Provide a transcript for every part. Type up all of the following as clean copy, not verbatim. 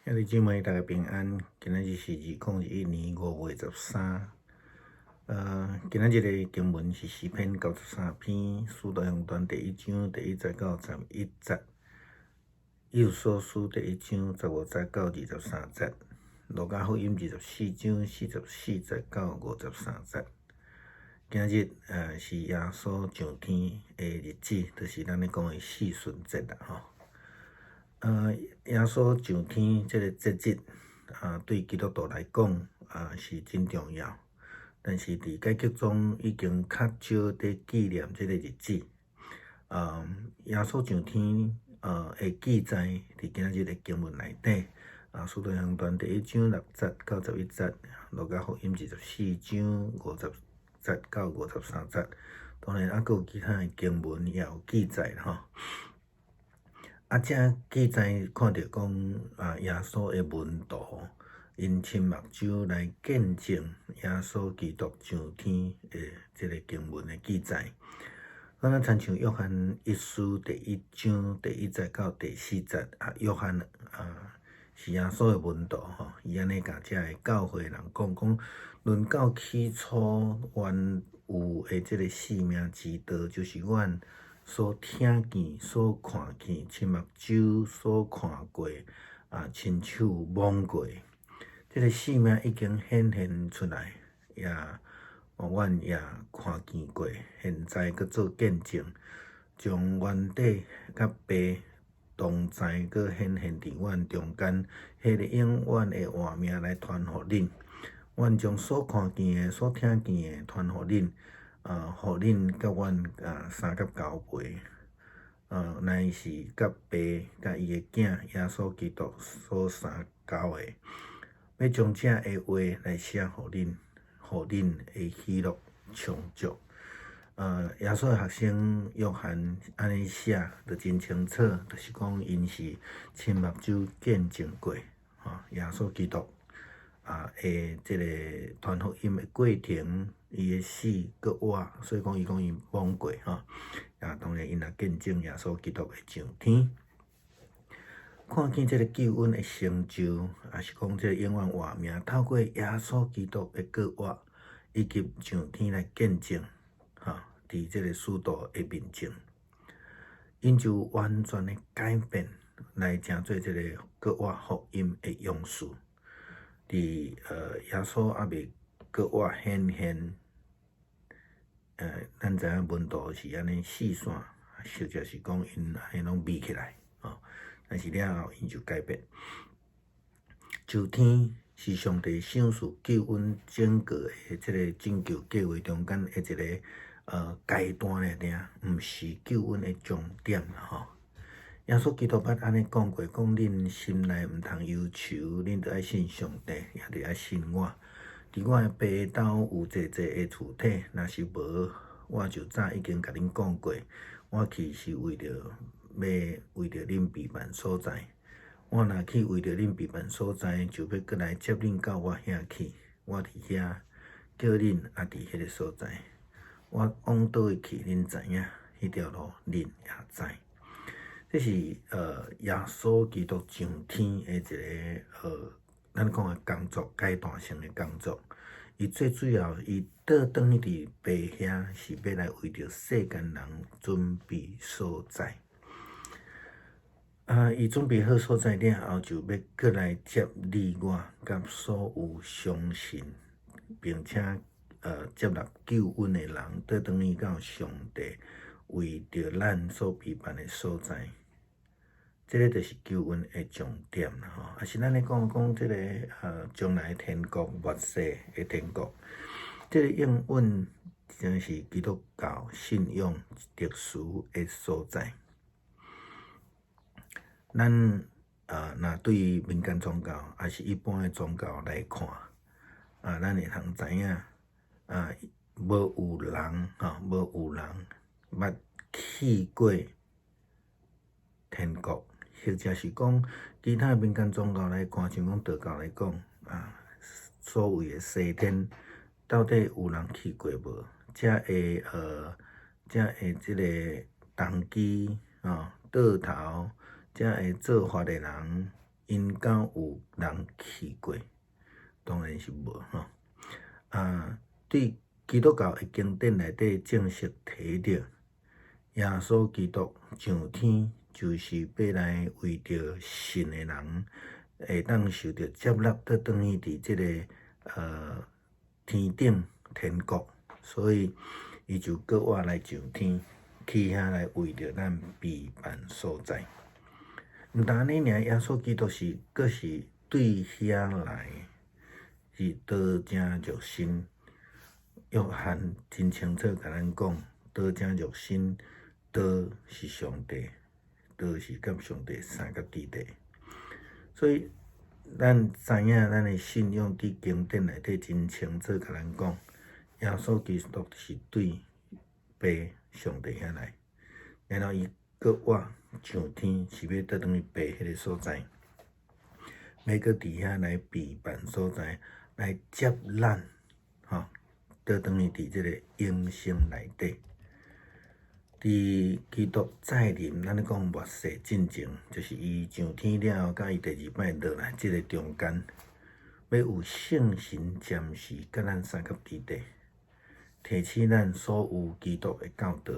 兄弟姊妹，大家平安。今仔日是2021年5月13。今仔日的经文是诗篇93篇，使徒行传第1章第1节到11节，以弗所书第1章15节到23节，路加福音24章44节到53节。今日是耶稣上天的日子，就是咱咧讲的四旬节啦吼。耶稣上天这个节日对基督徒来讲是真重要，但是伫解经中已经较少伫纪念这个日子。耶稣上天的记载伫今日的经文内底，使徒行传第1章6节到11节，路加福音24章50节到53节，当然还有其他的经文也有记载吼。这记载看到讲耶稣的门徒因亲目睭来见证耶稣基督上天的这个经文的记载。咱参像约翰一书第1章第1节到第4节，约翰是耶稣的门徒吼，伊安尼甲遮个教会人讲，论到起初原有的这个生命之道，就是阮所听见、所看见、亲目睭所看过，亲手摸过，这个生命已经显现出来，阮也看见过，现在搁做见证，从原底甲爸同在，搁显现伫阮中间，迄个永远的画面来传互恁。阮将所看见的、所听见的传互恁。互恁甲阮三甲交陪，乃是甲爸甲伊的囝耶稣基督所相交的，要将这个话来写互恁，互恁的喜乐充足。耶稣的学生约翰安尼写就真清楚，就是讲因是亲目睭见证过，耶稣基督的这个传福音的过程。伊的死搁活，所以讲伊摸过吼，当然因也见证耶稣基督的上天，看见这个救恩的成就，也是讲这个永远画面，透过耶稣基督的搁活以及上天来见证，伫这个使徒的面前，因就完全的改变，来成做这个搁活福音的勇士。伫耶稣还未搁活显现。咱知影门徒是安尼四散，实际是讲因安尼拢密起来，但是了后因就改变。上天是上帝赏赐救恩整个的这个拯救计划中间的一个阶段尔，毋是救恩的重点啦耶稣基督捌安尼讲过，讲恁心内毋通忧愁，恁着爱信上帝，也着爱信我。伫我的爸兜有济的厝体，若是无，我就早已经甲恁讲过，我去是为着恁避难所在。我若去为着恁避难所在，就要过来接恁到我遐去。我伫遐叫恁也伫迄个所在。我往倒位去，恁知影；迄条路恁也知。这是耶稣基督上天的一个咱讲的工作，阶段性的工作。伊最主要，伊倒转去伫爸遐，是要来为着世间人准备所在。伊准备好所在了后，就要过来接你我，甲所有相信并且接纳救恩的人，倒转去到上帝为着咱所备办的所在。这个就是救恩的重点啦也是咱咧讲这个将来天国末世的天国，这个应允真是基督教信仰特殊的所在。咱若对于民间宗教还是一般的宗教来看，咱会通知影无有人捌去过天国。或者是讲其他民间宗教来看，像讲道教来讲，所谓的西天，到底有人去过无？这个这个动机道头，这个做法的人，因敢有人去过？当然是无吼。对基督教的经典内底正式提到，耶稣基督上天就是要来为着信的人会当受到接纳，倒转去伫即个天顶天国，所以伊就搁活来上天，去遐来为着咱备办所在。毋但安尼尔，耶稣基督搁是对遐来是道成肉身。约翰真清楚甲咱讲，道成肉身，道是上帝，道是甲上帝三角伫地。所以咱知影，咱的信仰伫经典内底真清楚甲咱讲，耶稣基督是对爸上帝遐来，然后伊搁活上天，是要倒转去爸迄个所在，要搁伫遐来备办所在，来接咱，吼。倒转去伫即个永生内底，伫基督再临，咱咧讲末世进前，就是伊上天了后，甲伊第二摆落来，即个中间，要有圣神暂时甲咱三角伫地，提起咱所有基督的教导，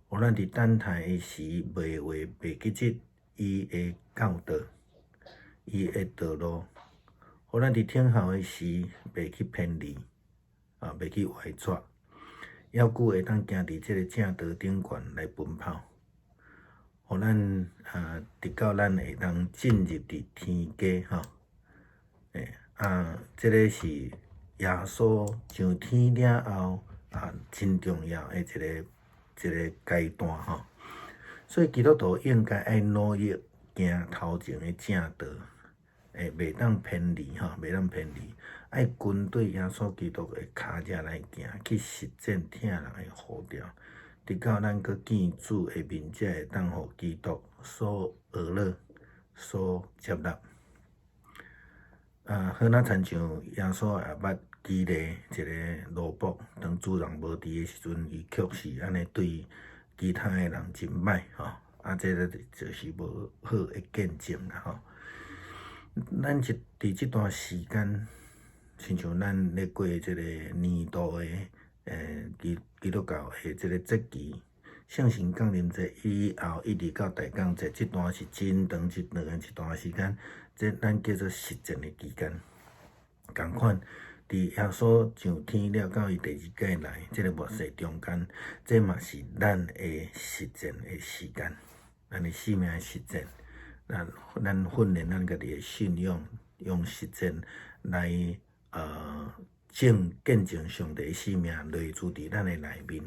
互咱伫等待的时袂话袂记即伊的教导，伊的道路，互咱伫听候的时袂去偏离。袂去歪错，要久会当行伫即个正道顶悬来奔跑，互咱直到咱会当进入伫天家吼。即个是耶稣上天了后真重要的一个阶段吼。所以基督徒应该爱努力行头前的正道，袂当偏离吼，袂当偏离。爱跟对耶稣基督的脚迹来行，去实践听人的呼召，直到咱搁见主的面，才会当互基督所学乐、所接纳。好若亲像耶稣也捌激励一个奴仆，当主人无伫的时阵，伊确实安尼对其他的人真歹吼。这个就是无好的见证啦吼。咱伫即段时间。亲像咱咧过即个年度的基督教的即个节期，圣神降临节以后，一直到大降节，即段是真长一段时间，即咱叫做实践的期间。共款，伫耶稣上天了到伊第二届来，即个末世中间，这嘛是咱的实践的时间，咱的生命的实践，咱训练咱家己的信仰，用实践来。见证上帝生命内住伫咱的内面。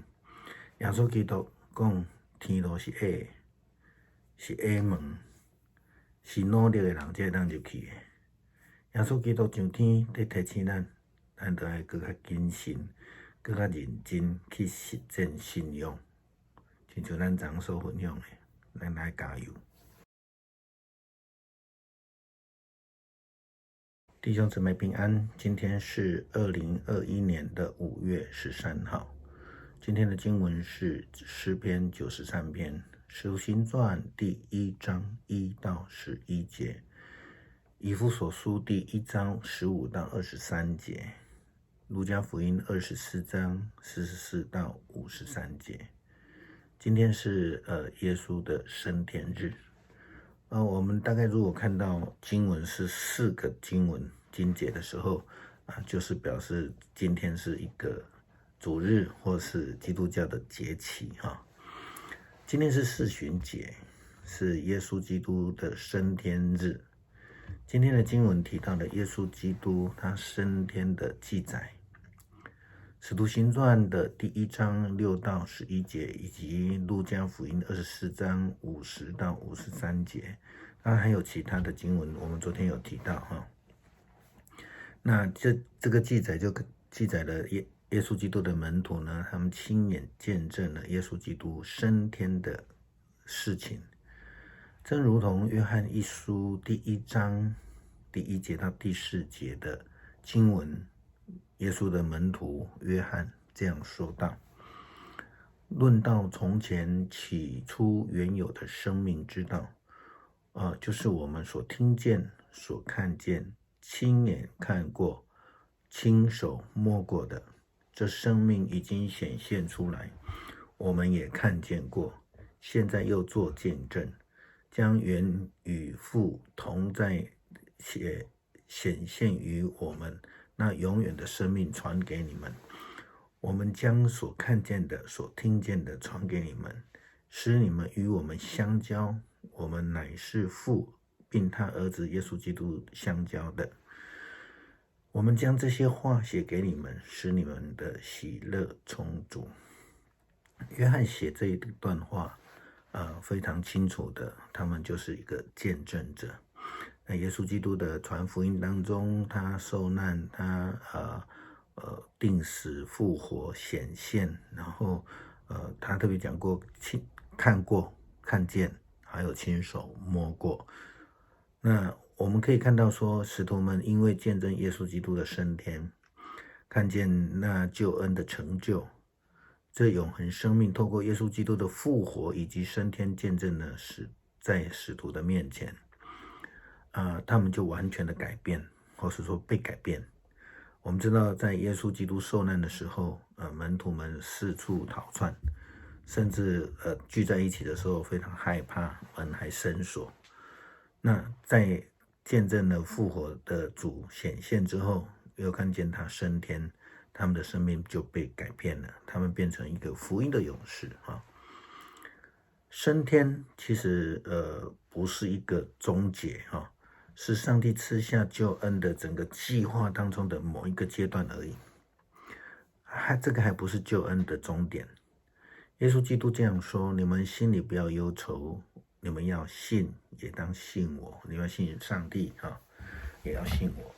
耶稣基督讲，天路是矮，是矮门，是努力的人才会当入去的。耶稣基督上天在提醒咱，咱着爱更较谨慎、更较认真去实践信仰。亲像咱昨所分享的，咱来加油。弟兄姊妹平安，今天是2021年的5月13号。今天的经文是诗篇93篇，使徒行传第1章1到11节，以弗所书第1章15到23节，路加福音24章44到53节。今天是耶稣的升天日。我们大概如果看到经文是4个经节的时候，就是表示今天是一个主日或是基督教的节期哈。今天是四旬节，是耶稣基督的升天日。今天的经文提到了耶稣基督他升天的记载，使徒行传的第1章6到11节，以及路加福音24章50到53节，当然还有其他的经文，我们昨天有提到哈。那这个记载就记载了耶稣基督的门徒呢，他们亲眼见证了耶稣基督升天的事情，正如同约翰一书第1章第1节到第4节的经文。耶稣的门徒约翰这样说道：论到从前起初原有的生命之道，就是我们所听见、所看见、亲眼看过、亲手摸过的，这生命已经显现出来，我们也看见过，现在又做见证，将原与父同在显现于我们那永远的生命传给你们。我们将所看见的、所听见的传给你们，使你们与我们相交。我们乃是父并他儿子耶稣基督相交的。我们将这些话写给你们，使你们的喜乐充足。约翰写这一段话，非常清楚的，他们就是一个见证者。耶稣基督的传福音当中，他受难，他定死、复活、显现，然后他特别讲过看过、看见，还有亲手摸过。那我们可以看到说，使徒们因为见证耶稣基督的升天，看见那救恩的成就，这永恒生命透过耶稣基督的复活以及升天见证呢，在使徒的面前，他们就完全的改变，或是说被改变。我们知道，在耶稣基督受难的时候，门徒们四处逃窜，甚至聚在一起的时候非常害怕，门还深锁。那在见证了复活的主显现之后，又看见他升天，他们的生命就被改变了，他们变成一个福音的勇士啊。升天其实不是一个终结啊，是上帝赐下救恩的整个计划当中的某一个阶段而已，这个还不是救恩的终点。耶稣基督这样说：你们心里不要忧愁，你们要信，也当信我。你们要信上帝也要信我。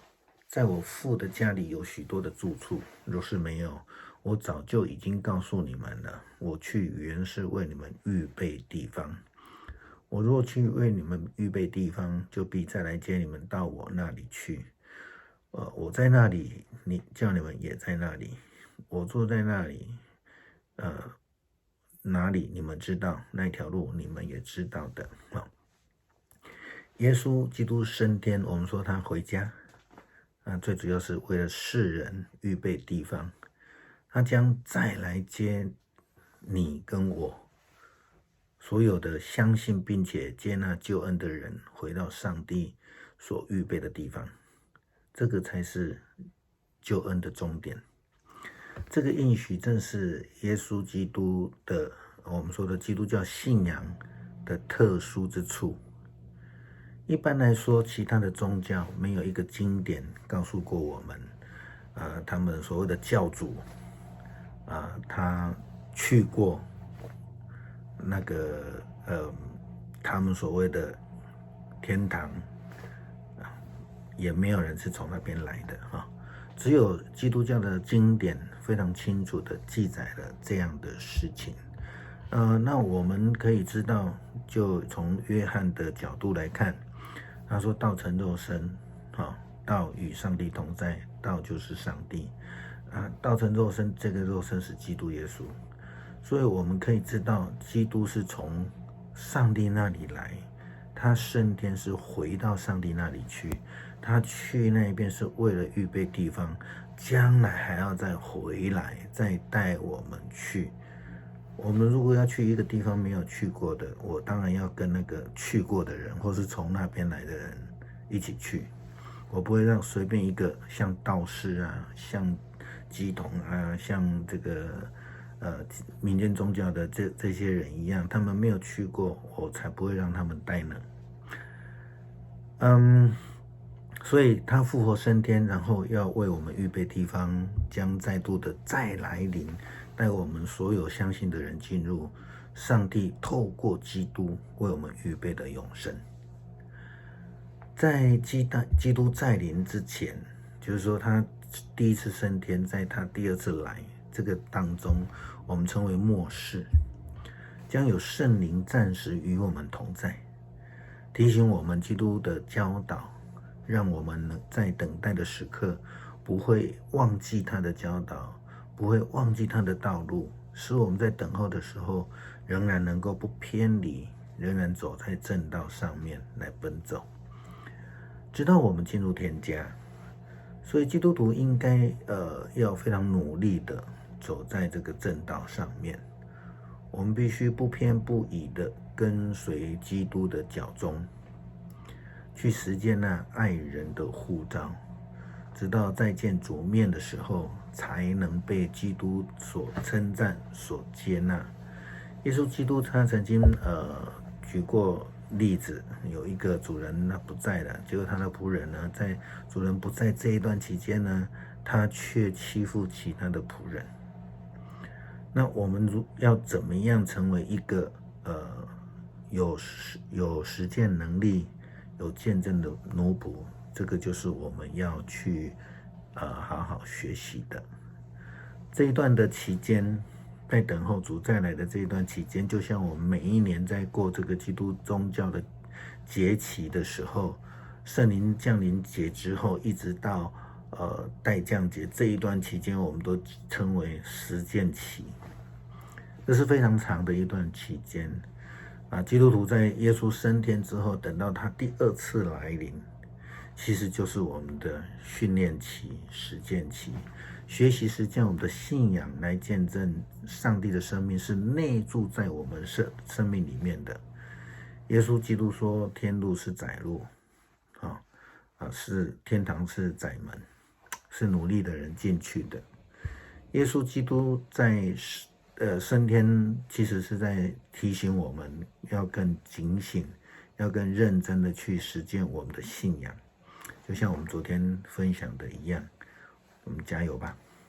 在我父的家里有许多的住处，若是没有，我早就已经告诉你们了。我去原是为你们预备地方。我若去为你们预备地方，就必再来接你们到我那里去。我在那里，叫你们也在那里。我坐在那里，哪里你们知道，那条路你们也知道的。耶稣基督升天，我们说他回家，最主要是为了世人预备地方，他将再来接你跟我，所有的相信并且接纳救恩的人，回到上帝所预备的地方，这个才是救恩的终点。这个应许正是耶稣基督的，我们说的基督教信仰的特殊之处。一般来说，其他的宗教没有一个经典告诉过我们，他们所谓的教主，他去过那个他们所谓的天堂，也没有人是从那边来的只有基督教的经典非常清楚的记载了这样的事情。那我们可以知道，就从约翰的角度来看，他说道成肉身，道与上帝同在，道就是上帝道成肉身，这个肉身是基督耶稣，所以我们可以知道，基督是从上帝那里来，他升天是回到上帝那里去，他去那边是为了预备地方，将来还要再回来，再带我们去。我们如果要去一个地方没有去过的，我当然要跟那个去过的人，或是从那边来的人一起去。我不会让随便一个像道士像乩童像这个民间宗教的这些人一样，他们没有去过，我才不会让他们带呢。所以他复活升天，然后要为我们预备地方，将再度的再来临，带我们所有相信的人进入上帝透过基督为我们预备的永生。在基督再临之前，就是说他第一次升天，在他第二次来这个当中，我们称为末世，将有圣灵暂时与我们同在，提醒我们基督的教导，让我们在等待的时刻不会忘记他的教导，不会忘记他的道路，使我们在等候的时候仍然能够不偏离仍然走在正道上面来奔走，直到我们进入天家。所以基督徒应该要非常努力的走在这个正道上面。我们必须不偏不倚的跟随基督的脚踪，去实践那爱人的呼召，直到再见主面的时候，才能被基督所称赞、所接纳。耶稣基督他曾经举过例子，有一个主人他不在了，结果他的仆人呢，在主人不在这一段期间呢，他却欺负其他的仆人。那我们要怎么样成为一个有实践能力、有见证的奴仆？这个就是我们要去好好学习的。这一段的期间，在等候主再来的这一段期间，就像我们每一年在过这个基督宗教的节期的时候，圣灵降临节之后，一直到待降节这一段期间，我们都称为实践期。这是非常长的一段期间基督徒在耶稣升天之后，等到他第二次来临，其实就是我们的训练期、实践期。学习实践我们的信仰，来见证上帝的生命是内住在我们生命里面的。耶稣基督说，天路是窄路，是天堂是窄门，是努力的人进去的。耶稣基督在升天，其实是在提醒我们要更警醒，要更认真的去实践我们的信仰。就像我们昨天分享的一样，我们加油吧。